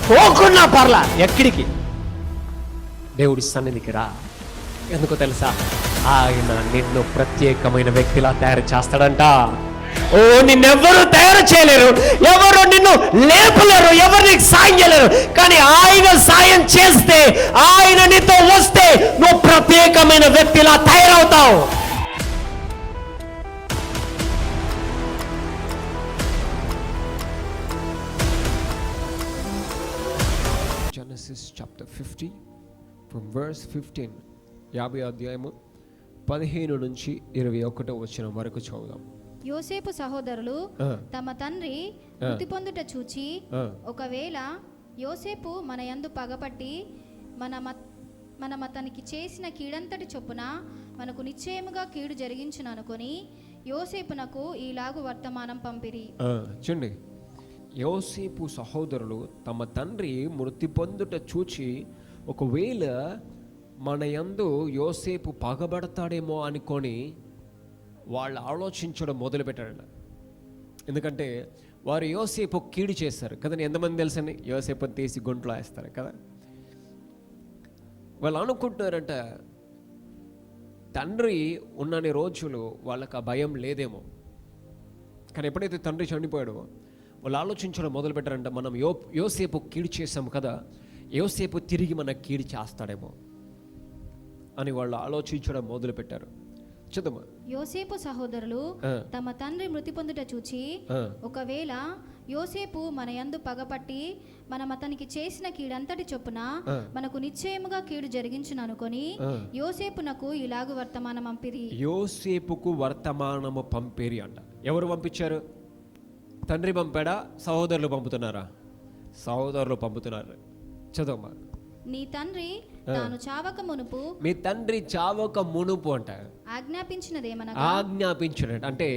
పోకున్నా పర్లా, ఎక్కడికి? దేవుడి సన్నిధికి రా. ఎందుకో తెలుసా? ఆయన నిన్ను ప్రత్యేకమైన వ్యక్తిలా తయారు చేస్తాడంట. ఓ, నిన్నెవ్వరూ తయారు చేయలేరు, ఎవరు నిన్ను లేపలేరు, ఎవరు నీకు సాయం చేయలేరు. కానీ ఆయన సాయం చేస్తే, ఆయన నీతో వస్తే నువ్వు ప్రత్యేకమైన వ్యక్తిలా తయారవుతావు. Genesis chapter 50 from verse 15. 50వ అధ్యాయము 15 నుంచి 21వ వచనం వరకు చదువుదాం. యోసేపు సహోదరులు తమ తండ్రి మృతి పొందుట చూచి, ఒకవేళ యోసేపు మన యందు పగపట్టి మనం అతనికి చేసిన కీడంతటి చొప్పున మనకు నిశ్చయముగా కీడు జరిగించును అనుకొని యోసేపునకు ఈలాగు వర్తమానం పంపిరి. చూడండి, యోసేపు సహోదరులు తమ తండ్రి మృతి పొందుట చూచి, ఒకవేళ మన యందు యోసేపు పగబడతాడేమో అనుకొని వాళ్ళు ఆలోచించడం మొదలుపెట్టాడు. ఎందుకంటే వారు యోసేపు కీడు చేస్తారు కదా. ఎంతమంది తెలుసండి? యోసేపుని తీసి గుంట్లో వేస్తారు కదా. వాళ్ళు అనుకుంటున్నారంట తండ్రి ఉన్నన్ని రోజులు వాళ్ళకి ఆ భయం లేదేమో. కానీ ఎప్పుడైతే తండ్రి చనిపోయాడో వాళ్ళు ఆలోచించడం మొదలుపెట్టారంట, మనం యోసేపు కీడు చేసాము కదా, యోసేపు తిరిగి మన కీడు చేస్తాడేమో అని వాళ్ళు ఆలోచించడం మొదలుపెట్టారు. చూద్దామా. యోసేపు సహోదరులు తమ తండ్రి మృతి పొందుట చూచి, ఒకవేళ యోసేపు మన యందు పగపట్టి మనం అతనికి చేసిన కీడంతటి చొప్పున మనకు నిశ్చయముగా కీడు జరిగించును అనుకొని యోసేపునకు ఇలాగు వర్తమానం పంపిరి. యోసేపుకు వర్తమానము పంపిరి అంట. ఎవరు పంపించారు? తండ్రి పంపాడా? సహోదరులు పంపుతున్నారా? సహోదరులు పంపుతున్నారు. చదవమ్మా. నీ తండ్రి తాను చావక మునుపు, మీ తండ్రి చావక మునుపు అంట ఆజ్ఞాపించినదేమనగా, ఆజ్ఞాపించినట్టు అంటే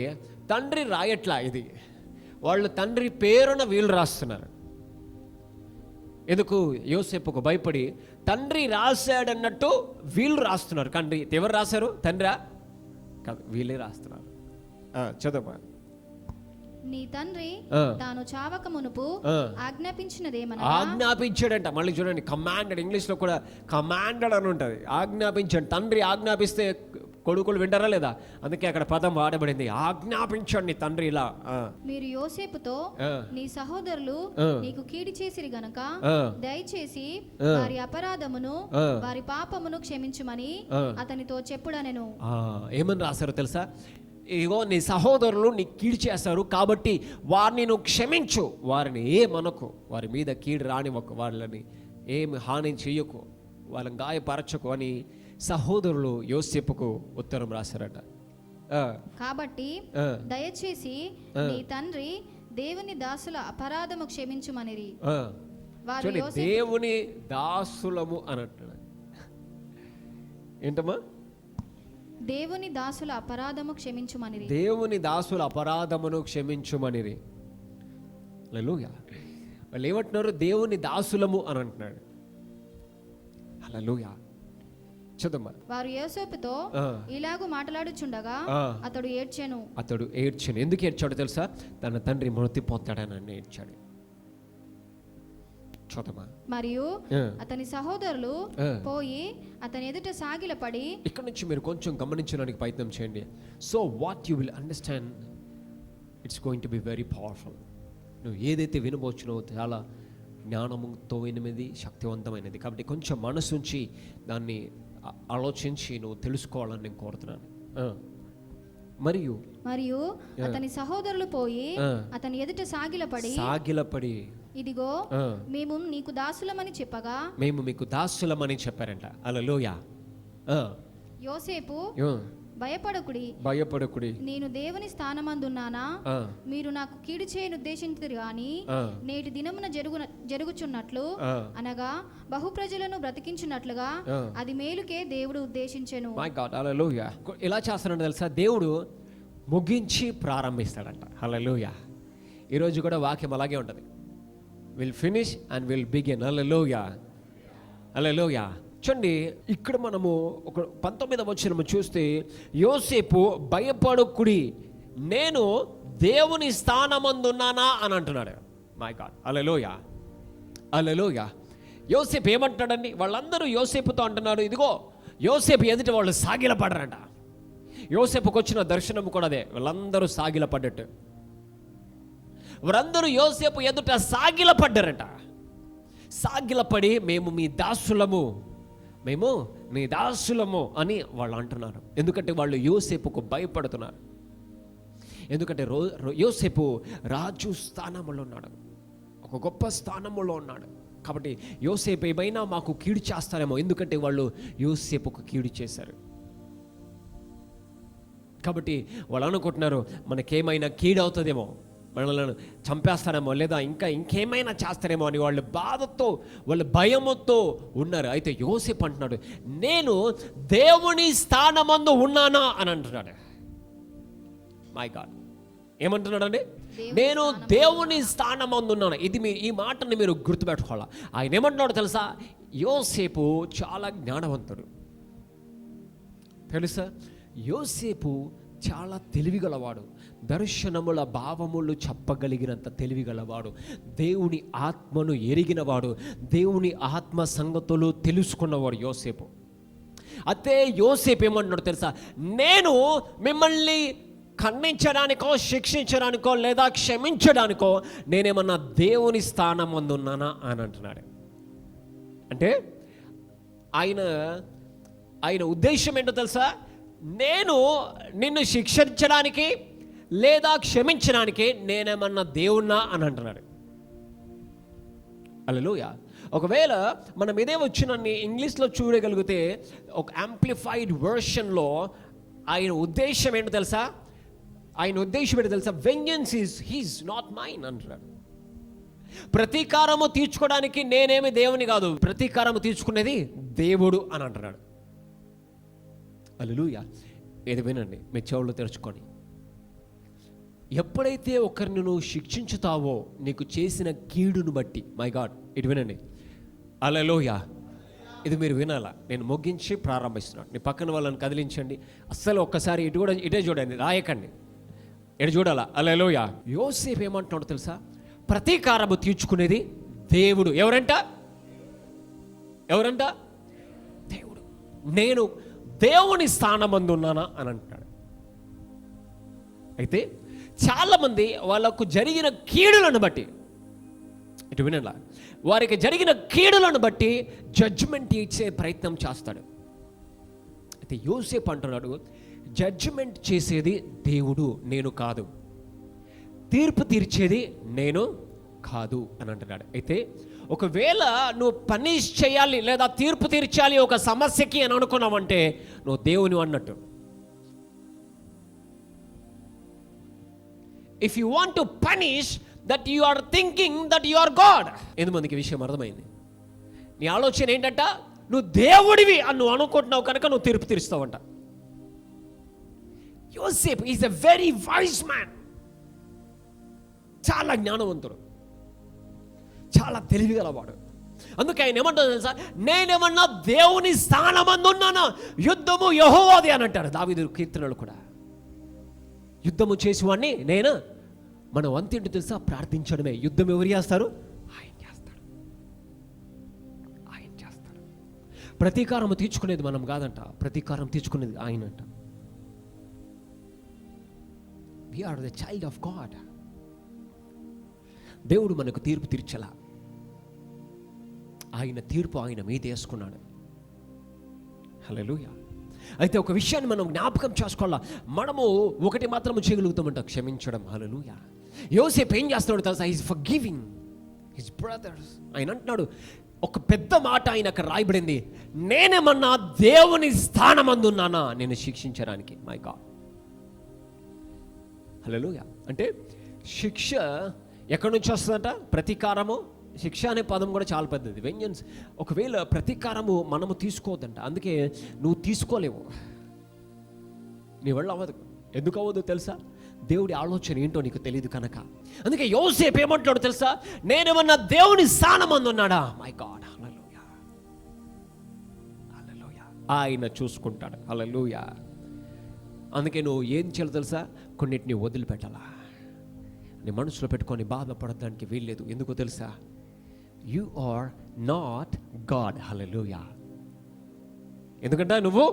తండ్రి రాయట్లా, ఇది వాళ్ళు తండ్రి పేరున వీళ్ళు రాస్తున్నారు. ఎందుకు? యోసేపుకు భయపడి తండ్రి రాశాడన్నట్టు వీళ్ళు రాస్తున్నారు. కానీ ఎవరు రాశారు? తండ్రా కాదు, వీళ్ళే రాస్తున్నారు. చదవమ్మా. నీ తండ్రి తాను చావక మునుపు ఆజ్ఞాపించినదేమనగా, ఆజ్ఞాపించాడంట. మళ్ళీ చూడండి, కమాండెడ్, ఇంగ్లీష్ లో కూడా కమాండెడ్ అని ఉంటుంది. ఆజ్ఞాపించాడు. తండ్రి ఆజ్ఞాపిస్తే కొడుకులు వింటారా లేదా? అందుకే అక్కడ పదం వాడబడింది, ఆజ్ఞాపించాడు నీ తండ్రి ఇలా. మీరు యోసేపుతో నీ సహోదరులు నీకు కీడి చేసిరి గనక దయచేసి వారి అపరాధమును వారి పాపమును క్షమించుమని అతనితో చెప్పుడనెను. ఏమని రాశారో తెలుసా? ఇగో నీ సహోదరులు నీ కీడు చేస్తారు కాబట్టి వారిని నువ్వు క్షమించు, వారిని ఏమనకు, వారి మీద కీడు రానివ్వకు, వాళ్ళని ఏమి హాని చెయ్యకు, వాళ్ళని గాయపరచకు అని సహోదరులు యోసేపుకు ఉత్తరం రాశారట. కాబట్టి దయచేసి నీ తండ్రి దేవుని దాసుల అపరాధము క్షమించుమనిరి. దేవుని దాసులము అన్నట్టు ఏంటమ్మా? దేవుని దాసుల అపరాధము క్షమించుమనిరి. దేవుని దాసుల అపరాధమును క్షమించుమనిరి. హల్లెలూయా. వాళ్ళు ఏమంటున్నారు? దేవుని దాసులము అని అంటున్నాడు. హల్లెలూయా. చదమ్మా. వారు యోసేపుతో ఇలాగూ మాట్లాడుచుండగా అతడు ఏడ్చెను. ఎందుకు ఏడ్చాడు తెలుసా? తన తండ్రి మృతి పొందాడని ఏడ్చాడు. చదమ్మా. మరియు అతని సహోదరులు పోయి అతని ఎదుట సాగిలపడి, ఇక్కడ నుంచి మీరు కొంచెం గమనించడానికి ప్రయత్నం చేయండి. So what you will understand, it's going to be very powerful. నువ్వు ఏదైతే వినబోచునో చాలా జ్ఞానంతో వినిది, శక్తివంతమైనది. కాబట్టి కొంచెం మనసు ఉంచి దాన్ని ఆలోచించి నువ్వు తెలుసుకోవాలని నేను కోరుతున్నాను. మరియు అతని సహోదరులు పోయి అతని ఎదుట సాగిలపడి ఇదిగో మేము నీకు దాసులమని చెప్పగా, మేము మీకు దాసులమని చెప్పారంట. హల్లెలూయా. యోసేపు భయపడకుడి, నేను దేవుని స్థానమందున్నానా, మీరు నాకు కీడు చేయను ఉద్దేశించిరు గాని నేటి దినమున జరుగుచున్నట్లు అనగా బహు ప్రజలను బ్రతికించున్నట్లుగా అది మేలుకే దేవుడు ఉద్దేశించెను. మై గాడ్, హల్లెలూయా. ఎలా చేస్తాడంటే తెలుసా? దేవుడు ముగించి ప్రారంభిస్తాడంట. హల్లెలూయా. ఈరోజు కూడా వాక్యం అలాగే ఉంటుంది. Will finish and will begin. Hallelujah, hallelujah. చూడండి, ఇక్కడ మనము ఒక 19వ వచనం చూస్తే, యోసేపు భయపడకుడి, నేను దేవుని స్థానమందున్నానా అని అంటున్నాడు. My god, hallelujah. హల్లెలూయా. యోసేపు ఏమంటాడండి? వాళ్ళందరూ యోసేపుతో అంటున్నారు, ఇదిగో యోసేపు ఎదుట వాళ్ళు సాగిలపడరంట. యోసేపుకు వచ్చిన దర్శనం కూడా అదే, వాళ్ళందరూ సాగిలపడ్డట్టు. వారందరూ యోసేపు ఎదుట సాగిలపడ్డారట. సాగిలపడి మేము మీ దాసులము అని వాళ్ళు అంటున్నారు. ఎందుకంటే వాళ్ళు యోసేపుకు భయపడుతున్నారు. ఎందుకంటే యోసేపు రాజు స్థానంలో ఉన్నాడు, ఒక గొప్ప స్థానంలో ఉన్నాడు. కాబట్టి యోసేపు ఏమైనా మాకు కీడు చేస్తారేమో, ఎందుకంటే వాళ్ళు యోసేపుకు కీడు చేశారు. కాబట్టి వాళ్ళు అనుకుంటున్నారు మనకేమైనా కీడు అవుతుందేమో, మనల్ని చంపేస్తారేమో, లేదా ఇంకేమైనా చేస్తారేమో అని వాళ్ళు బాధతో, వాళ్ళు భయముతో ఉన్నారు. అయితే యోసేపు అంటున్నాడు, నేను దేవుని స్థానమందు ఉన్నానా అని అంటున్నాడు. మై గాడ్, ఏమంటున్నాడండి? నేను దేవుని స్థానమందు ఉన్నాను. ఈ మాటని మీరు గుర్తుపెట్టుకోవాలి. ఆయన ఏమంటున్నాడు తెలుసా? యోసేపు చాలా జ్ఞానవంతుడు తెలుసా. యోసేపు చాలా తెలివిగలవాడు, దర్శనముల భావములు చెప్పగలిగినంత తెలివిగలవాడు, దేవుని ఆత్మను ఎరిగినవాడు, దేవుని ఆత్మ సంగతులు తెలుసుకున్నవాడు యోసేపు. అయితే యోసేపు ఏమంటున్నాడు తెలుసా? నేను మిమ్మల్ని ఖండించడానికో, శిక్షించడానికో, లేదా క్షమించడానికో నేనేమన్నా దేవుని స్థానం అందున్నానా అని అంటున్నాడు. అంటే ఆయన ఉద్దేశం ఏంటో తెలుసా? నేను నిన్ను శిక్షించడానికి లేదా క్షమించడానికి నేనేమన్నా దేవుణ్ణా అని అంటున్నాడు. హల్లెలూయా. ఒకవేళ మనం ఇదే వచ్చినన్ని ఇంగ్లీష్లో చూడగలిగితే, ఒక యాంప్లిఫైడ్ వర్షన్లో ఆయన ఉద్దేశం ఏంటో తెలుసా? Vengeance is his not mine అంటున్నాడు. ప్రతీకారము తీర్చుకోవడానికి నేనేమి దేవుని కాదు, ప్రతీకారము తీర్చుకునేది దేవుడు అని అంటున్నాడు. హల్లెలూయా. ఇది వినండి, మీ చెవులు తెరుచుకొని. ఎప్పుడైతే ఒకరిని నువ్వు శిక్షించుతావో నీకు చేసిన కీడును బట్టి, మై గాడ్, ఇది వినండి. హల్లెలూయా. ఇది మీరు వినాలా. నేను ముగించి ప్రారంభిస్తున్నాను. నీ పక్కన వాళ్ళని కదిలించండి. అస్సలు ఒక్కసారి ఇటే చూడండి, రాయకండి, ఇటు చూడాలా. హల్లెలూయా. యోసేపు ఏమంటున్నాడు తెలుసా? ప్రతీకారము తీర్చుకునేది దేవుడు. ఎవరంట? దేవుడు. నేను దేవుని స్థానమందు ఉన్నానా అని అంటాడు. అయితే చాలామంది వాళ్ళకు జరిగిన కీడులను బట్టి, ఇటు వినలా, వారికి జరిగిన కీడులను బట్టి జడ్జిమెంట్ ఇచ్చే ప్రయత్నం చేస్తాడు. అయితే యోసేపు అంటున్నాడు, జడ్జిమెంట్ చేసేది దేవుడు, నేను కాదు. తీర్పు తీర్చేది నేను కాదు అని అంటున్నాడు. అయితే ఒకవేళ నువ్వు పనిష్ చేయాలి లేదా తీర్పు తీర్చాలి ఒక సమస్యకి అని అనుకున్నావంటే నువ్వు దేవుని అన్నట్టు. If you want to punish, that you are thinking that you are God. ఎంతమందికి విషయం అర్థమైంది? నీ ఆలోచన ఏంటంట? నువ్వు దేవుడివి అని నువ్వు అనుకుంటున్నావు కనుక నువ్వు తీర్పు తీరుస్తావంట. యోసేపు is a very wise man. చాలా జ్ఞానవంతుడు, చాలా తెలివిగలవాడు. అందుకే ఆయన ఏమంటాడు తెలుసా? నేనేమన్నా దేవుని స్థానమందు ఉన్నానా? యుద్ధము యెహోవాది అని అంటాడు దావీదు కీర్తనలు కూడా. యుద్ధము చేసేవాడిని నేను. మనం అంతేంటి తెలుసా? ప్రార్థించడమే. యుద్ధం ఎవరు చేస్తారు? ఆయన చేస్తాడు. ప్రతీకారం తీర్చుకునేది మనం కాదంట, ప్రతీకారం తీర్చుకునేది ఆయన అంట. We are the child of God. దేవుడు మనకు తీర్పు తీర్చలా, ఆయన తీర్పు ఆయన మీద వేసుకున్నాడు. హల్లెలూయా. అయితే ఒక విషయాన్ని మనం జ్ఞాపకం చేసుకోవాలా. మనము ఒకటి మాత్రం చేయగలుగుతామంట, క్షమించడం. హల్లెలూయా. యోసేపు ఏం చేస్తున్నాడు తెలుసా? Is forgiving his brothers. ఆయన అంటున్నాడు, ఒక పెద్ద మాట ఆయనకు రాయబడింది, నేనేమన్నా దేవుని స్థానమందున్నానా నేను శిక్షించడానికి? My god. హల్లెలూయా. అంటే శిక్ష ఎక్కడి నుంచి వస్తుందంట? ప్రతీకారము. శిక్ష అనే పదం కూడా చాలా పెద్దది. వెంజన్స్. ఒకవేళ ప్రతీకారము మనము తీసుకోవద్దంట. అందుకే నువ్వు తీసుకోలేవు, నీ వల్ల అవ్వదు. ఎందుకు అవ్వదు తెలుసా? దేవుడి ఆలోచన ఏంటో నీకు తెలియదు కనుక. అందుకే యోసేపు ఏమంటాడు తెలుసా? నేనేమన్నా దేవుని స్థానమందు ఉన్నాడా? My god. హల్లెలూయా. హల్లెలూయా. ఆయన చూసుకుంటాడు. హల్లెలూయా. అందుకే నువ్వు ఏం చేయాలి తెలుసా? కొన్నిటిని వదిలిపెట్టాలా. నీ మనసులో పెట్టుకొని బాధపడడానికి వీల్లేదు. ఎందుకో తెలుసా? You are not god. Hallelujah. ఎందుకంటే నువ్వు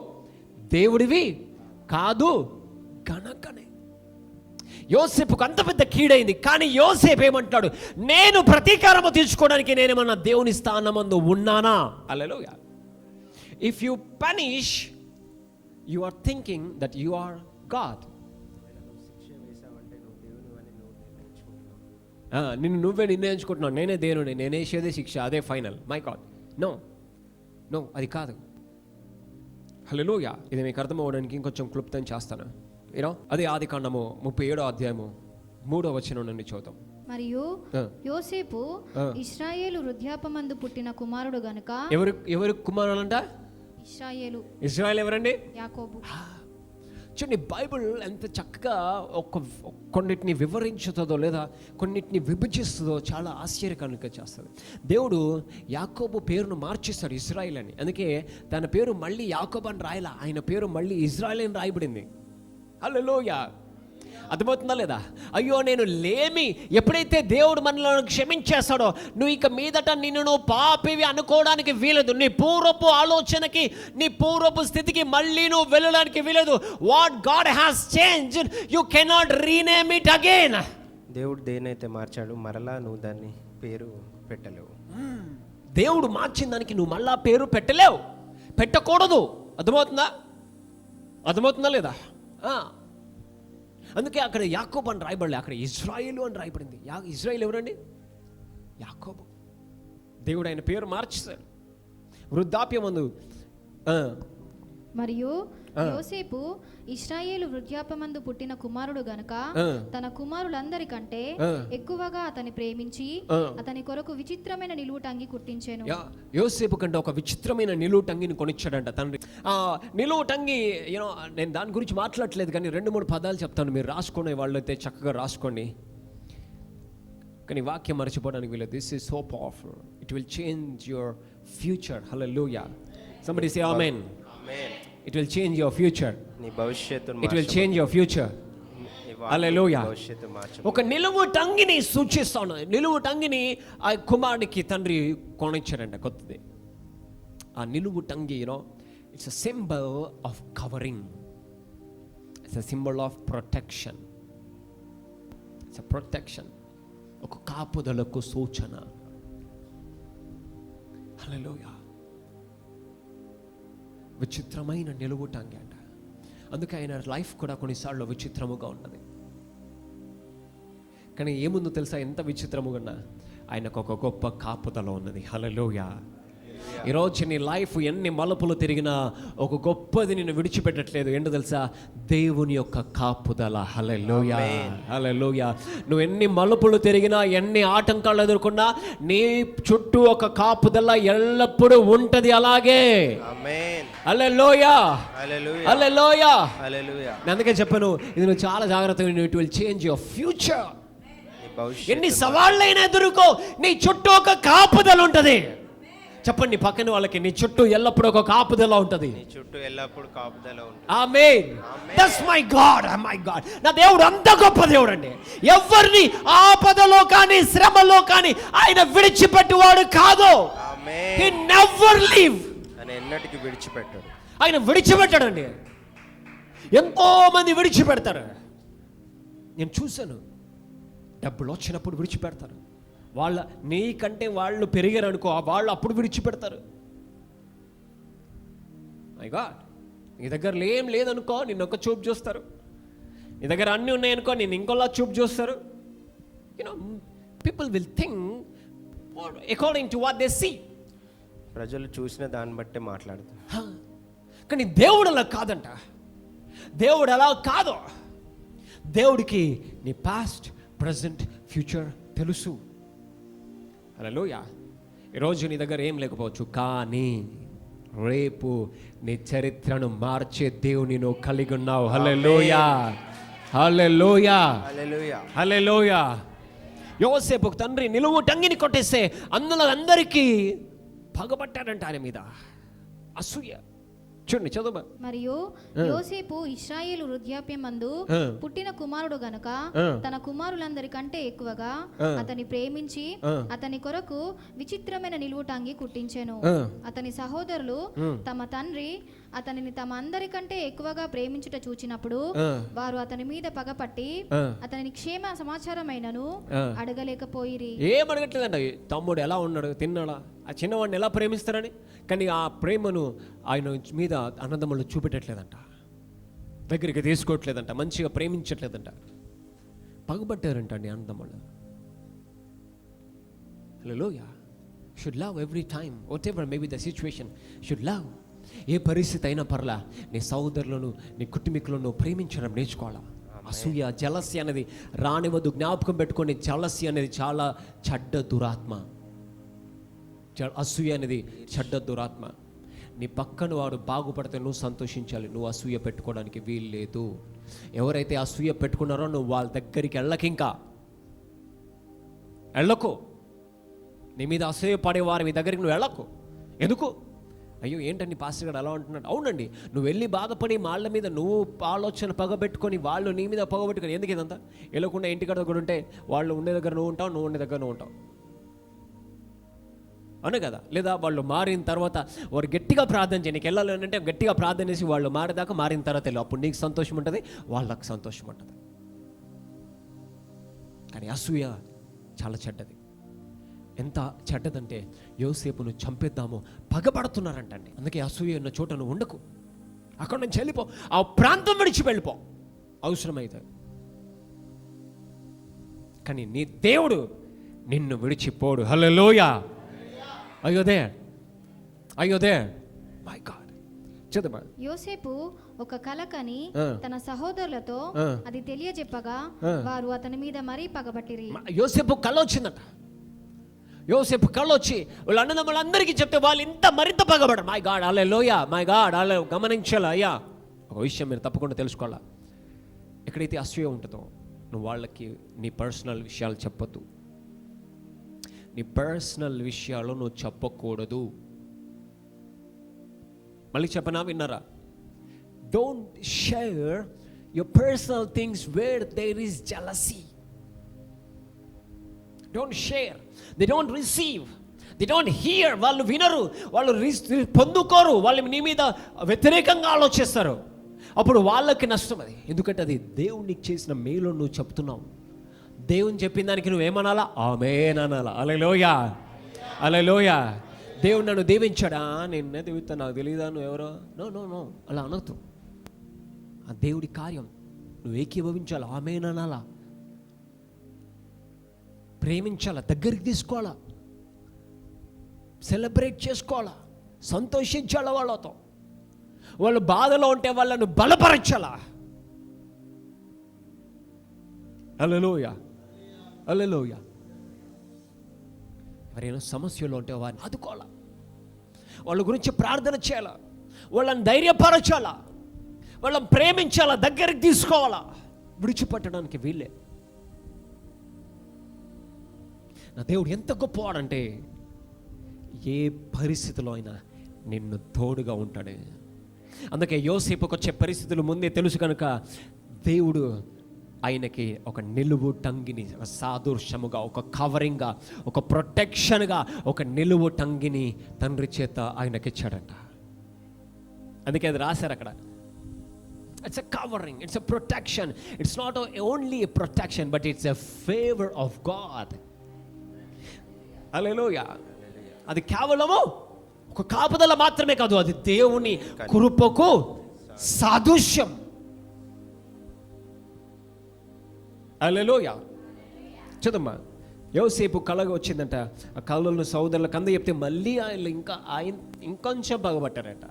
దేవుడివి కాదు గనకనే. యోసేపుకు అంత పెద్ద కీడైంది, కానీ యోసేపు ఏమంటాడు, నేను ప్రతీకారము తీర్చుకోవడానికి నేనేమన్నా దేవుని స్థానమందు ఉన్నానా? Hallelujah. If you punish, you are thinking that you are god. నిన్ను నువ్వే నిర్ణయించుకుంటున్నావు, నేనే దేవుని, నేనేసేదే శిక్ష, అదే final. My god, no no, అది కాదు. హల్లెలూయా. ఇది మీకు అర్థం అవ్వడానికి ఇంకొంచెం క్లుప్తం చేస్తాను. అదే ఆదికాండము 37వ అధ్యాయము 3వ వచనం నుండి చూద్దాం. మరియు యోసేపు ఇశ్రాయేలు వృద్ధాపమందు పుట్టిన కుమారుడు గనుక. ఎవరు కుమారులంట? ఇశ్రాయేలు ఎవరండి? యాకోబు. చూడండి, బైబిల్ ఎంత చక్కగా కొన్నిటిని వివరించుతుందో లేదా కొన్నిటిని విభజిస్తుందో చాలా ఆశ్చర్యకరంగా చేస్తుంది. దేవుడు యాకోబు పేరును మార్చిస్తాడు ఇశ్రాయేల్ అని. అందుకే తన పేరు మళ్ళీ యాకోబు అని రాయలా, ఆయన పేరు మళ్ళీ ఇశ్రాయేల్ అని రాయబడింది. హల్లెలూయా. అర్థమవుతుందా లేదా? అయ్యో నేను లేమి, ఎప్పుడైతే దేవుడు మనల్ని క్షమించేస్తాడో నువ్వు ఇక మీదట నిన్ను నువ్వు పాపివి అనుకోవడానికి వీలదు. నీ పూర్వపు ఆలోచనకి, నీ పూర్వపు స్థితికి మళ్ళీ నువ్వు వెళ్ళడానికి వీలదు. What god has changed you cannot rename it again. దేవుడు దేనైతే మార్చాడు మరలా నువ్వు దాన్ని పేరు పెట్టలేవు. దేవుడు మార్చిన దానికి నువ్వు మళ్ళా పేరు పెట్టలేవు, పెట్టకూడదు. అర్థమవుతుందా లేదా? అందుకే అక్కడ యాకోబు అని రాయబడలే, అక్కడ ఇజ్రాయేలు అని రాయబడింది. ఇజ్రాయేల్ ఎవరండి? యాకోబు. దేవుడు ఆయన పేరు మార్చేశాడు వృద్ధాప్యమందు. మరియు యోసేపు ఇశ్రాయేలు వృద్ధాప్యమందు పుట్టిన కుమారుడు గనుక తన కుమారులందరికంటే ఎక్కువగా అతని ప్రేమించి అతని కొరకు విచిత్రమైన నిలువుటంగి కుట్టించెను. యోసేపు కంటే ఒక విచిత్రమైన నిలువుటంగిని కొనిచ్చాడంట తండ్రి. నిలువుటంగి నేను దాని గురించి మాట్లాడట్లేదు, కానీ 2-3 పదాలు చెప్తాను, మీరు రాసుకునే వాళ్ళు అయితే చక్కగా రాసుకోండి. కానీ వాక్యం మర్చిపోవడానికి వీలేదు. This is so powerful. It will change your future. Hallelujah. Somebody say amen. It will change your future. నీ భవిష్యత్తును It will change your future. హల్లెలూయా. ఒక నిలువు టంగిని సూచిస్తాను. నిలువు టంగిని ఆ కుమారుడికి తండ్రి కొనిచ్చారంట కొత్తది. ఆ నిలువు టంగి it's a symbol of covering. It's a symbol of protection. It's a protection. ఒక కాపుదలకు సూచన. హల్లెలూయా. విచిత్రమైన నిలువుటంగి అంట. అందుకే ఆయన లైఫ్ కూడా కొన్నిసార్లు విచిత్రముగా ఉన్నది. కానీ ఏముందో తెలుసా, ఎంత విచిత్రముగా ఉన్నా ఆయనకు ఒక గొప్ప కాపుదల ఉన్నది. హల్లెలూయా. ఈరోజు నీ లైఫ్ ఎన్ని మలుపులు తిరిగినా ఒక గొప్పది నిన్ను విడిచిపెట్టట్లేదు. ఏంటో తెలుసా? దేవుని యొక్క కాపుదల. హల్లెలూయా. హల్లెలూయా. నువ్వు ఎన్ని మలుపులు తిరిగినా, ఎన్ని ఆటంకాలు ఎదుర్కొన్నా నీ చుట్టూ ఒక కాపుదల ఎల్లప్పుడూ ఉంటది. అలాగే హల్లెలూయా. హల్లెలూయా. హల్లెలూయా. నేను అందుకే చెప్పాను, ఇది నువ్వు చాలా జాగ్రత్తగా, it will change your future. ఎన్ని సవాళ్ళైనా ఎదుర్కో, నీ చుట్టూ ఒక కాపుదల ఉంటది. చెప్పండి పక్కన వాళ్ళకి, నీ చుట్టూ ఎల్లప్పుడూ ఒక కాపుదల ఉంటది. నీ చుట్టూ ఎల్లప్పుడూ కాపుదల ఉంటది. Amen. That's my god. My god. నా దేవుడు అంత గొప్ప దేవుడు అండి. ఎవరిని ఆపదలో కానీ శ్రమలో కానీ ఆయన విడిచిపెట్టువాడు కాదు. ఆమేన్. He never leave. ఆయన ఎన్నటికీ విడిచిపెట్టడు. ఆయన విడిచిపెట్టడండి. ఎంతో మంది విడిచిపెడతారు. నేను చూశాను, డబ్బులు వచ్చినప్పుడు విడిచిపెడతారు. నీకంటే వాళ్ళు పెరిగారు అనుకో, వాళ్ళు అప్పుడు విడిచిపెడతారు. My God. నీ దగ్గర ఏం లేదనుకో, నిన్ను ఒక చూపు చూస్తారు. నీ దగ్గర అన్నీ ఉన్నాయనుకో, నేను ఇంకోలా చూపు చూస్తారు. People will think according to what they see. ప్రజలు చూసిన దాన్ని బట్టే మాట్లాడతారు. కానీ దేవుడు అలా కాదంట. దేవుడు అలా కాదు. దేవుడికి నీ పాస్ట్, ప్రజెంట్, ఫ్యూచర్ తెలుసు. హల్లెలూయా. ఈరోజు నీ దగ్గర ఏం లేకపోవచ్చు, కానీ రేపు నీ చరిత్రను మార్చే దేవుని నువ్వు కలిగి ఉన్నావు. హల్లెలూయా. హల్లెలూయా. హల్లెలూయా. హల్లెలూయా. యోసేపు తండ్రి నిలువు టంగిని కొట్టేస్తే అందులో అందరికీ పగబట్టాడంట ఆయన మీద. అసూయ. చూడండి చదువు. మరియు యోసేపు ఇశ్రాయేలు వృద్ధాప్యమందు పుట్టిన కుమారుడు గనుక తన కుమారులందరికంటే ఎక్కువగా అతని ప్రేమించి అతని కొరకు విచిత్రమైన నిలువుటాంగి కుట్టించెను. అతని సహోదరులు తమ తండ్రి అతనిని తమ అందరికంటే ఎక్కువగా ప్రేమించుట చూచినప్పుడు వారు అతని మీద పగపట్టి అతని క్షేమ సమాచారమైనను అడగలేకపోయిరి. ఏం అడగట్లేదంట. తమ్ముడు ఎలా ఉన్నాడు, తిన్నాడా, ఆ చిన్నవాడిని ఎలా ప్రేమిస్తారని. కానీ ఆ ప్రేమను ఆయన మీద అన్నదమ్ములు చూపెట్టట్లేదంట, దగ్గరికి తీసుకోవట్లేదంట, మంచిగా ప్రేమించట్లేదంట. పగబట్టారంట అండి అన్నదమ్ముళ్ళు. Hallelujah. Should love every time, whatever may be the situation, should love. ఏ పరిస్థితి అయినా పర్లా నీ సహోదరులను, నీ కుటుంబీకులను ప్రేమించడం నేర్చుకోవాలా. అసూయ, జలసి అనేది రానివద్దు. జ్ఞాపకం పెట్టుకోండి, జలసి అనేది చాలా చెడ్డ దురాత్మ. అసూయ అనేది చెడ్డ దురాత్మ. నీ పక్కన వాడు బాగుపడితే నువ్వు సంతోషించాలి, నువ్వు అసూయ పెట్టుకోవడానికి వీలు లేదు. ఎవరైతే అసూయ పెట్టుకున్నారో నువ్వు వాళ్ళ దగ్గరికి వెళ్ళకు నీ మీద అసూయ పడే వారి మీ దగ్గరికి నువ్వు వెళ్ళకు. ఎందుకు? అయ్యో ఏంటండి పాస్టర్ గారు అలా అంటున్నాడు. అవునండి, నువ్వు వెళ్ళి బాధపడి వాళ్ళ మీద నువ్వు ఆలోచన పగబెట్టుకొని వాళ్ళు నీ మీద పగబెట్టుకొని ఎందుకు ఇదంతా? వెళ్ళకుండా ఇంటికాడ కూడా ఉంటే వాళ్ళు ఉండే దగ్గర నువ్వు ఉంటావు, నువ్వు ఉండే దగ్గర నువ్వు ఉంటావు, అవును కదా? లేదా వాళ్ళు మారిన తర్వాత వారు గట్టిగా ప్రార్థన చేయి. నీకు వెళ్ళాలి అంటే గట్టిగా ప్రార్థన చేసి వాళ్ళు మారేదాకా, మారిన తర్వాత వెళ్ళు. అప్పుడు నీకు సంతోషం ఉంటుంది, వాళ్ళకు సంతోషం ఉంటుంది. కానీ అసూయ చాలా చెడ్డది. ఎంత చెడ్డదంటే యోసేపును చంపేద్దాము పగబడుతున్నారంటండి. అందుకే అసూయ ఉన్న చోట నువ్వు ఉండకు, అక్కడ నుంచి వెళ్ళిపో, ఆ ప్రాంతం విడిచి వెళ్ళిపో అవసరమైతే. కానీ నీ దేవుడు నిన్ను విడిచిపోడు. హల్లెలూయా. అయ్యోదే మై గాడ్. చదువు. యోసేపు ఒక కల కని తన సహోదరులతో అది తెలియజెప్పగా వారు అతని మీద మరీ పగబట్టిరి. యోసేపు కల వచ్చిందట. యోసేపు కళ్ళు వచ్చి వాళ్ళ అన్నదమ్ములందరికీ చెప్తే వాళ్ళు ఇంత మరింత పగబడరు. My god, hallelujah, my god, hallelujah. గమనించాలా అయ్యా? ఒక విషయం మీరు తప్పకుండా తెలుసుకోవాలా. ఎక్కడైతే అసూయ ఉంటుందో నువ్వు వాళ్ళకి నీ పర్సనల్ విషయాలు చెప్పొద్దు. నీ పర్సనల్ విషయాలు నువ్వు చెప్పకూడదు. మళ్ళీ చెప్పనా, విన్నారా? Don't share your personal things where there is jealousy. Don't share. They don't receive. They don't hear. వాళ్ళు వినరు, వాళ్ళు పొందుకోరు, వాళ్ళు నీ మీద వ్యతిరేకంగా ఆలోచిస్తారు. అప్పుడు వాళ్ళకి నష్టం అది. ఎందుకంటే అది దేవునికి చేసిన మేలు నువ్వు చెప్తున్నావు. దేవుని చెప్పిన దానికి నువ్వేమనాలా? ఆమేన్ అనాలా. హల్లెలూయా, హల్లెలూయా. దేవుడు నన్ను దీవించాడా, నిన్నే దీవిస్తా, నాకు తెలియదా నువ్వు ఎవరో? నో అలా అనొద్దు. ఆ దేవుడి కార్యం నువ్వు ఏకీభవించాలా, ఆమేన్ అనాలా, ప్రేమించాలా, దగ్గరికి తీసుకోవాలా, సెలబ్రేట్ చేసుకోవాలా, సంతోషించాలా వాళ్ళతో. వాళ్ళు బాధలో ఉంటే వాళ్ళను బలపరచాలా. హల్లెలూయా, హల్లెలూయా. ఎవరైనా సమస్యలో ఉంటే వారిని ఆదుకోవాలా, వాళ్ళ గురించి ప్రార్థన చేయాలా, వాళ్ళని ధైర్యపరచాలా, వాళ్ళని ప్రేమించాలా, దగ్గరికి తీసుకోవాలా. విడిచిపెట్టడానికి వీళ్ళే. నా దేవుడు ఎంత గొప్పవాడంటే ఏ పరిస్థితిలో అయినా నిన్ను తోడుగా ఉంటాడు. అందుకే యోసేపుకు వచ్చే పరిస్థితులు ముందే తెలుసు కనుక దేవుడు ఆయనకి ఒక నిలువు టంగిని, సాదృశ్యముగా, ఒక కవరింగ్గా, ఒక ప్రొటెక్షన్గా ఒక నిలువు టంగిని తండ్రి చేత ఆయనకిచ్చాడంట. అందుకే అది రాశారు అక్కడ. It's a covering, it's a protection. It's not only a protection, but it's a favor of God. హల్లెలూయా. అది కేవలము ఒక కాపుదల మాత్రమే కాదు, అది దేవుని కృపకు సాదృశ్యం. హల్లెలూయా. చదమ్మా. యోసేపు కళగా వచ్చిందంట. ఆ కళలను సోదరులకు అంద చెప్తే మళ్ళీ ఆయన ఇంకొంచెం బాగుపట్టారట.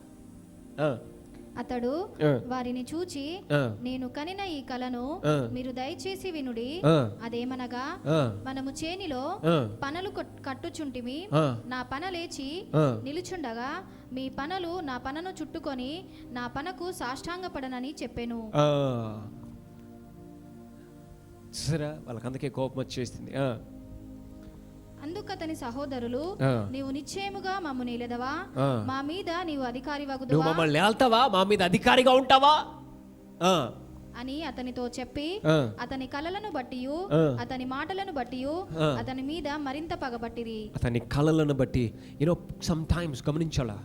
అతడు వారిని చూచి, నేను కనిన ఈ కలను మీరు దయచేసి వినుడి. అదేమనగా, మనము చేనిలో పనలు కట్టుచుంటిమి, నా పన లేచి నిలుచుండగా మీ పనలు నా పనను చుట్టుకొని నా పనకు సాష్టాంగపడనని చెప్పాను. సరే, వాళ్ళకి అందుకే కోపం వచ్చేసింది. అందుకు అతని సహోదరులు, ఆ. నీవు నిశ్చయముగా మమ్ము నీలెదవా, ఆ. మా మీద నీవు అధికారి నువ్వు వగుదువా మమ్మల్ని ఏల్తావా, మా మీద అధికారిగా ఉంటావా ఆ, అని అతనితో చెప్పి ఆ, అతని కలలను బట్టి ఆ. అతని మాటలను బట్టి ఆ. అతని మీద మరింత పగబట్టిరి. అతని కళలను బట్టి యూనో సమ్ టైమ్స్ గమనించాలా,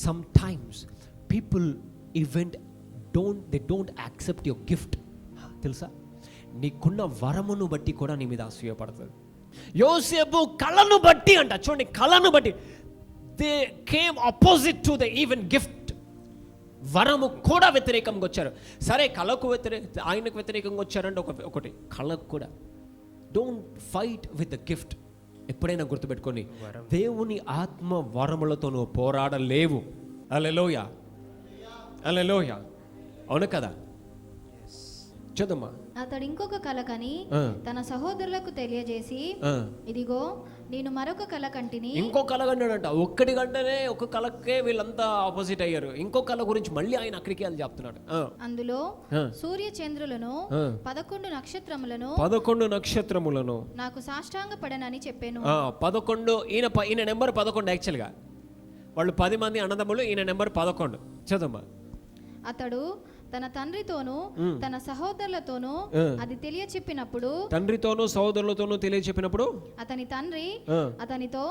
sometimes people even they don't accept your gift. తెలుసా, నీకున్న వరమును బట్టి కూడా నీ మీద అసూయపడుతుంది. యోసేపు కళను బట్టి అంట, చూడండి, కళను బట్టి they came opposite to the even gift. వరము కూడా వ్యతిరేకంగా వచ్చారు. సరే, కళకు ఆయనకు వ్యతిరేకంగా వచ్చారంటే ఒకటి, కళకు కూడా. Don't fight with the gift. ఎప్పుడైనా గుర్తుపెట్టుకొని, దేవుని ఆత్మ వరములతో నువ్వు పోరాడలేవు. హల్లెలూయా, హల్లెలూయా. అవును కదా, చదమ్మా. అతడు ఇంకొక కల కని ఆ. తన సహోదరులకు తెలియజేసి, ఆ. ఇదిగో నేను మరొక కల కంటిని. ఇంకో కళ కన్నాడంట. ఒక్కటి గంటనే ఒక కళకే వీళ్ళంతా ఆపోజిట్ అయ్యారు. ఇంకో కళ గురించి మళ్ళీ ఆయన అక్కడికి వెళ్ళి చెప్తున్నాడు. అందులో ఆ. సూర్య చంద్రులను ఆ. 11 నక్షత్రములను 11 నక్షత్రములను నాకు సాష్టాంగ పడనని చెప్పాను. 11. ఈయన నెంబర్ 11. యాక్చువల్గా వాళ్ళు 10 మంది అన్నదమ్ములు, ఈయన నెంబర్ 11. చదమ్మా. అతడు తన తండ్రితోనూ తన సహోదరులతోనూ అది తెలియచెప్పినప్పుడు, తండ్రితోనూ సహోదరులతోనూ తెలియచెప్పినప్పుడు అతని తండ్రి అతనితో,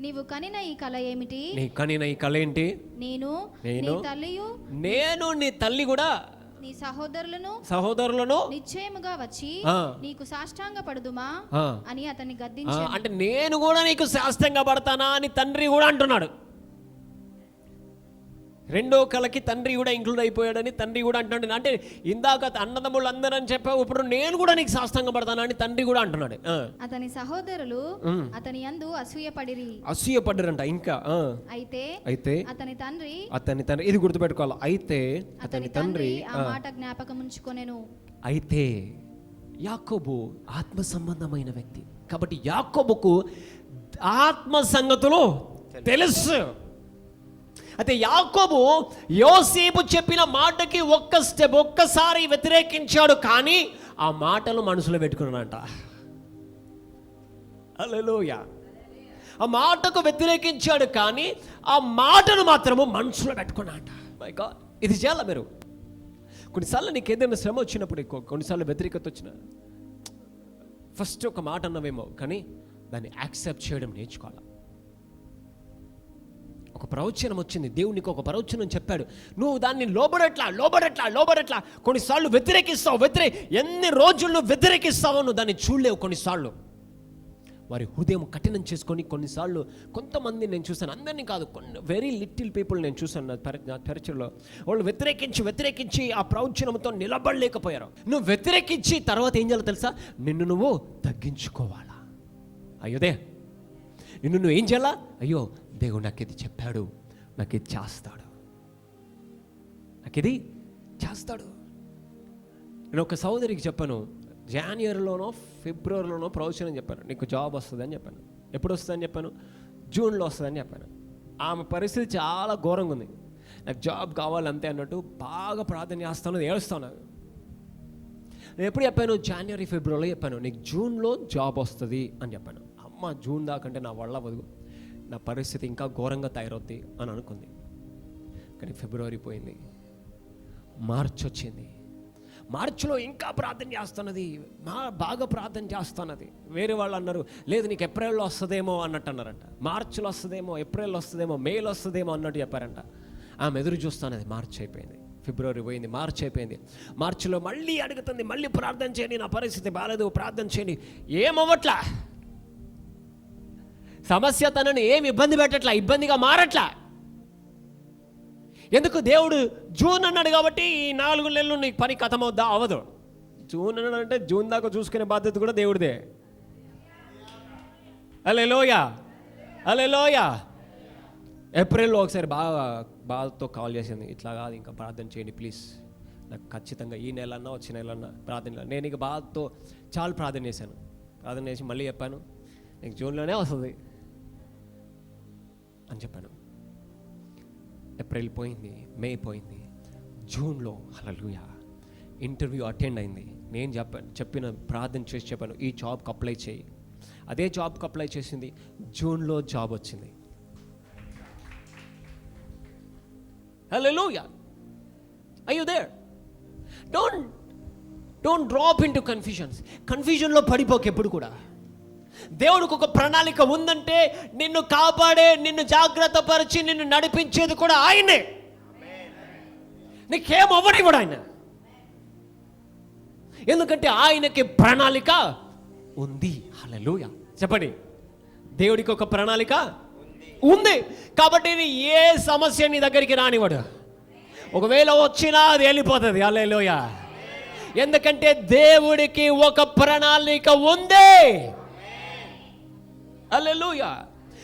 నీవు కనిన ఈ కల ఏమిటి? నీ కనిన ఈ కళ ఏంటి? నేను నీ తల్లియు నేను నీ తల్లి కూడా నీ సహోదరులను నిశ్చయముగా వచ్చి నీకు సాష్టాంగ పడుదుమా అని అతన్ని గద్దించాడు. అంటే నేను కూడా నీకు సాష్టాంగ పడతానా అని తండ్రి కూడా అంటున్నాడు. రెండో కళకి తండ్రి కూడా ఇంక్లూడ్ అయిపోయాడని తండ్రి కూడా అంటున్నాడు. అంటే ఇందాక అన్నదమ్ముళ్ళు అందరూ అని చెప్పావు, ఇప్పుడు నేను కూడా నీకు సాష్టాంగ పడతానా అని తండ్రి కూడా అంటున్నాడు. అతని సహోదరులు అతని యందు అసూయపడ్డారంట. ఇంకా అయితే అతని తండ్రి ఇది గుర్తుపెట్టుకోవాలి. అయితే అతని తండ్రి ఆ మాట జ్ఞాపకం ఉంచుకొనెను. అయితే యాకోబు ఆత్మ సంబంధమైన వ్యక్తి కాబట్టి యాకోబుకు ఆత్మ సంగతులు తెలుసు. అయితే యాకోబు యోసేపు చెప్పిన మాటకి ఒక్కసారి వ్యతిరేకించాడు, కానీ ఆ మాటలు మనసులో పెట్టుకున్నాడంట. హల్లెలూయా. ఆ మాటకు వ్యతిరేకించాడు, కానీ ఆ మాటను మాత్రము మనసులో పెట్టుకున్నాడంట. మై గాడ్, ఇది చేయాలా మీరు? కొన్నిసార్లు నీకు ఏదైనా శ్రమ వచ్చినప్పుడు, కొన్నిసార్లు వ్యతిరేకత వచ్చిన, ఫస్ట్ ఒక మాట అన్నవేమో, కానీ దాన్ని యాక్సెప్ట్ చేయడం నేర్చుకోవాలి. ఒక ప్రవచనం వచ్చింది, దేవునికి ఒక ప్రవచనం చెప్పాడు, నువ్వు దాన్ని లోబడట్లా. కొన్నిసార్లు వ్యతిరేకిస్తావు. ఎన్ని రోజులు నువ్వు వ్యతిరేకిస్తావో నువ్వు దాన్ని చూడలేవు. కొన్నిసార్లు వారి హృదయం కఠినం చేసుకొని, కొన్నిసార్లు కొంతమంది నేను చూశాను, అందరినీ కాదు, వెరీ లిటిల్ పీపుల్ నేను చూశాను నా పరిచయంలో. వాళ్ళు వ్యతిరేకించి ఆ ప్రవచనంతో నిలబడలేకపోయారు. నువ్వు వ్యతిరేకించి తర్వాత ఏం చేయాలో తెలుసా? నిన్ను నువ్వు తగ్గించుకోవాలా. అయ్యోదే, నిన్ను నువ్వు ఏం చేయాలా? అయ్యో, దేవుడు నాకు ఇది చెప్పాడు, నాకు ఇది చేస్తాడు. నేను ఒక సహోదరికి చెప్పాను, జనవరిలోనో ఫిబ్రవరిలోనో ప్రవచనం చెప్పాను, నీకు జాబ్ వస్తుందని చెప్పాను. ఎప్పుడు వస్తుందని చెప్పాను? జూన్లో వస్తుందని చెప్పాను. ఆమె పరిస్థితి చాలా ఘోరంగా ఉంది. నాకు జాబ్ కావాలంతే అన్నట్టు బాగా ప్రార్థన చేస్తాను, ఏడుస్తాను. నేను ఎప్పుడు చెప్పాను? జనవరి ఫిబ్రవరిలో చెప్పాను, నీకు జూన్లో జాబ్ వస్తుంది అని చెప్పాను. అమ్మ, జూన్ దాకంటే నా వల్ల వదుగు, నా పరిస్థితి ఇంకా ఘోరంగా తయారవుద్ది అని అనుకుంది. కానీ ఫిబ్రవరి పోయింది, మార్చ్ వచ్చింది. మార్చిలో ఇంకా ప్రార్థన చేస్తున్నది, బాగా ప్రార్థన చేస్తున్నది. వేరే వాళ్ళు అన్నారు, లేదు నీకు ఏప్రిల్లో వస్తుందేమో అన్నట్టు అన్నారంట. మార్చిలో వస్తుందేమో, ఏప్రిల్లో వస్తుందేమో, మేలో వస్తుందేమో అన్నట్టు చెప్పారంట. ఆమె ఎదురు చూస్తున్నది. మార్చి అయిపోయింది, ఫిబ్రవరి పోయింది, మార్చి అయిపోయింది. మార్చిలో మళ్ళీ అడుగుతుంది, మళ్ళీ ప్రార్థన చేయండి, నా పరిస్థితి బాగాలేదు, ప్రార్థన చేయండి. ఏమవ్వట్లా, సమస్య తనని ఏమి ఇబ్బంది పెట్టట్లా, ఇబ్బందిగా మారట్లా. ఎందుకు? దేవుడు జూన్ అన్నాడు కాబట్టి ఈ 4 నెలలు నీకు పని కథమవుద్దా? అవదు. జూన్ అన్నాడు అంటే జూన్ దాకా చూసుకునే బాధ్యత కూడా దేవుడిదే. హల్లెలూయా. ఏప్రిల్లో ఒకసారి బాధతో కాల్ చేసింది, ఇట్లా కాదు, ఇంకా ప్రార్థన చేయండి ప్లీజ్, నాకు ఖచ్చితంగా ఈ నెలన్నా వచ్చే నెలన్నా ప్రార్థన. నేను ఇక బాధతో చాలా ప్రార్థన చేశాను. ప్రార్థన చేసి మళ్ళీ చెప్పాను, నీకు జూన్లోనే వస్తుంది అని చెప్పాను. ఏప్రిల్ పోయింది, మే పోయింది, జూన్లో హల్లెలూయా ఇంటర్వ్యూ అటెండ్ అయింది. నేను చెప్పాను, ప్రార్థన చేసి చెప్పాను, ఈ జాబ్కి అప్లై చేయి. అదే జాబ్కి అప్లై చేసింది, జూన్లో జాబ్ వచ్చింది. Hallelujah. Are you there? Don't drop into కన్ఫ్యూజన్లో పడిపోక ఎప్పుడు కూడా. దేవుడికి ఒక ప్రణాళిక ఉందంటే నిన్ను కాపాడే, నిన్ను జాగ్రత్త పరిచి నిన్ను నడిపించేది కూడా ఆయనే. నీకేం అవ్వనివ్వడు ఆయన, ఎందుకంటే ఆయనకి ప్రణాళిక ఉంది. హల్లెలూయా. చెప్పండి, దేవుడికి ఒక ప్రణాళిక ఉంది. కాబట్టి ఏ సమస్య నీ దగ్గరికి రానివ్వడు. ఒకవేళ వచ్చినా అది వెళ్ళిపోతుంది. హల్లెలూయా. ఎందుకంటే దేవుడికి ఒక ప్రణాళిక ఉంది. హల్లెలూయా.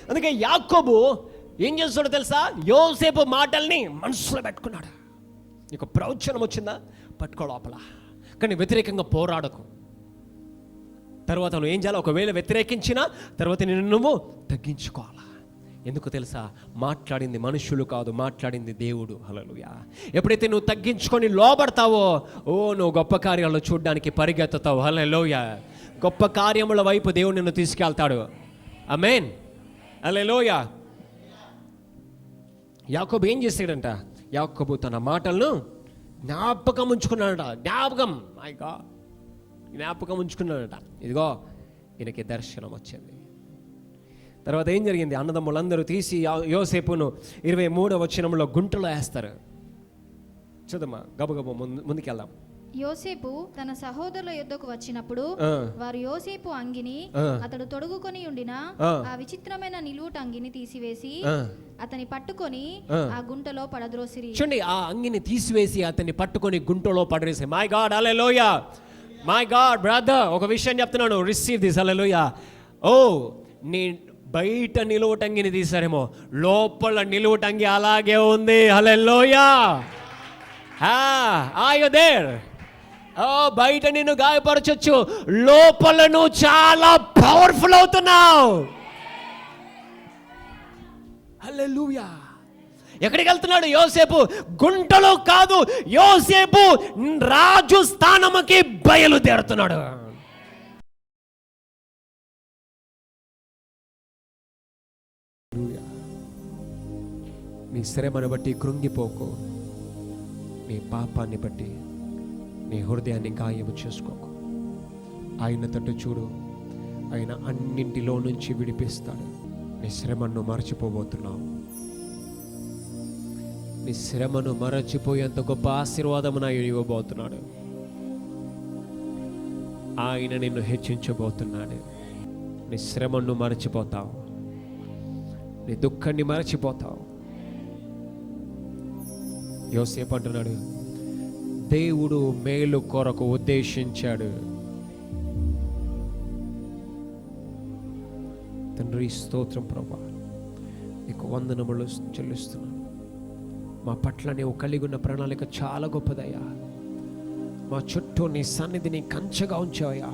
అందుకే యాకోబు ఏం చేస్తాడో తెలుసా? యోసేపు మాటల్ని మనసులో పెట్టుకున్నాడు. నీకు ప్రవచనం వచ్చిందా, పట్టుకో లోపల, కానీ వ్యతిరేకంగా పోరాడకు. తర్వాత నువ్వు ఏం చేయాలి? ఒకవేళ వ్యతిరేకించినా తర్వాత నిన్ను నువ్వు తగ్గించుకోవాలా. ఎందుకు తెలుసా? మాట్లాడింది మనుషులు కాదు, మాట్లాడింది దేవుడు. హల్లెలూయా. ఎప్పుడైతే నువ్వు తగ్గించుకొని లోబడతావో, నువ్వు గొప్ప కార్యాలు చూడడానికి పరిగెత్తుతావు. హల్లెలూయా. గొప్ప కార్యముల వైపు దేవుడు నిన్ను తీసుకెళ్తాడు. ఆమేన్. హల్లెలూయా. యాకోబు ఏం చేశాడంట? యాకోబు తన మాటలను జ్ఞాపకం ఉంచుకున్నాడట. జ్ఞాపకం ఉంచుకున్నాడట. ఇదిగో ఈయనకి దర్శనం వచ్చింది. తర్వాత ఏం జరిగింది? అన్నదమ్ములందరూ తీసి యోసేపును 23వ వచనంలో గుంటలో వేస్తారు. చూదమ్మా, గబగబ ముందుకెళ్దాం. యోసేపు తన సహోదరుల యొద్దకు వచ్చినప్పుడు వారు యోసేపు అంగిని అతడు తొడుగుకొని ఉండిన ఆ విచిత్రమైన నిలువుట అంగిని తీసివేసి అతని పట్టుకొని ఆ గుంటలో పడద్రోసిరి. చూడండి, ఆ అంగిని తీసివేసి అతన్ని పట్టుకొని గుంటలో పడరేసి. My god, hallelujah. My god brother, ఒక విషయం చెప్తున్నాను, రిసీవ్ దిస్. హల్లెలూయా. నీ బయట నిలువుటంగిని తీసారేమో, లోపల నిలువుటంగి అలాగే ఉంది. హల్లెలూయా. Are you there? బయట నిన్ను గాయపరచొచ్చు, లోపల నువ్వు చాలా పవర్ఫుల్ అవుతున్నావు. హల్లెలూయా. ఎక్కడికి వెళ్తున్నాడు యోసేపు? గుంటలో కాదు, యోసేపు రాజు స్థానముకి బయలుదేరుతున్నాడు. నీ శ్రమను బట్టి కృంగిపోకు, నీ పాపాన్ని బట్టి నీ హృదయాన్ని గాయము చేసుకోకు. ఆయన తట్టు చూడు, ఆయన అన్నింటిలో నుంచి విడిపిస్తాడు. నీ శ్రమను మరచిపోబోతున్నావు. నీ శ్రమను మరచిపోయేంత గొప్ప ఆశీర్వాదమును ఆయన ఇవ్వబోతున్నాడు. ఆయన నిన్ను హెచ్చించబోతున్నాడు. నీ శ్రమను మరచిపోతావు, నీ దుఃఖాన్ని మరచిపోతావు. యోసేపు అంటున్నాడు, దేవుడు మేలు కొరకు ఉద్దేశించాడు. తండ్రి స్తోత్రం ప్రభువా, నీకు వందనములు చెల్లిస్తున్నాను. మా పట్ల నీవు కలిగి ఉన్న ప్రణాళిక చాలా గొప్పదయ్యా. మా చుట్టూ నీ సన్నిధిని కంచెగా ఉంచావయ్యా.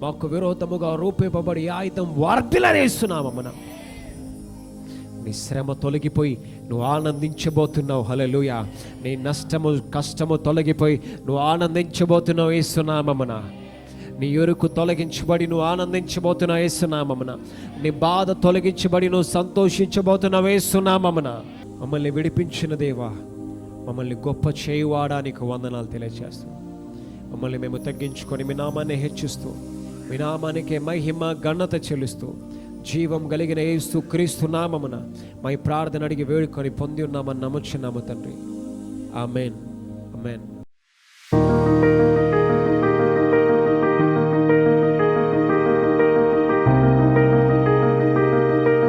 మాకు విరోధముగా రూపేపబడి ఆయుధం వర్ధిల్లనేస్తున్నామమ్మా. నీ శ్రమ తొలగిపోయి నువ్వు ఆనందించబోతున్నావు. హల్లెలూయా. నీ నష్టము కష్టము తొలగిపోయి నువ్వు ఆనందించబోతున్నావు యేసునామమున. నీ ఎరుకు తొలగించబడి నువ్వు ఆనందించబోతున్నావు యేసునామమున. నీ బాధ తొలగించబడి నువ్వు సంతోషించబోతున్నావు యేసునామమున. మమ్మల్ని విడిపించిన దేవా, మమ్మల్ని గొప్ప చేయువాడానికి వందనాలు తెలియజేస్తూ, మమ్మల్ని మేము తగ్గించుకొని మీ నామాన్ని హెచ్చిస్తూ, మీ నామానికే మహిమ ఘనత చెల్లిస్తూ, జీవం కలిగిన యేసు క్రీస్తు నామమున మా ప్రార్థన అడిగి వేడుకొని పొంది ఉన్నామని నమ్ముచున్నాము తండ్రి. ఆమేన్. ఆమేన్.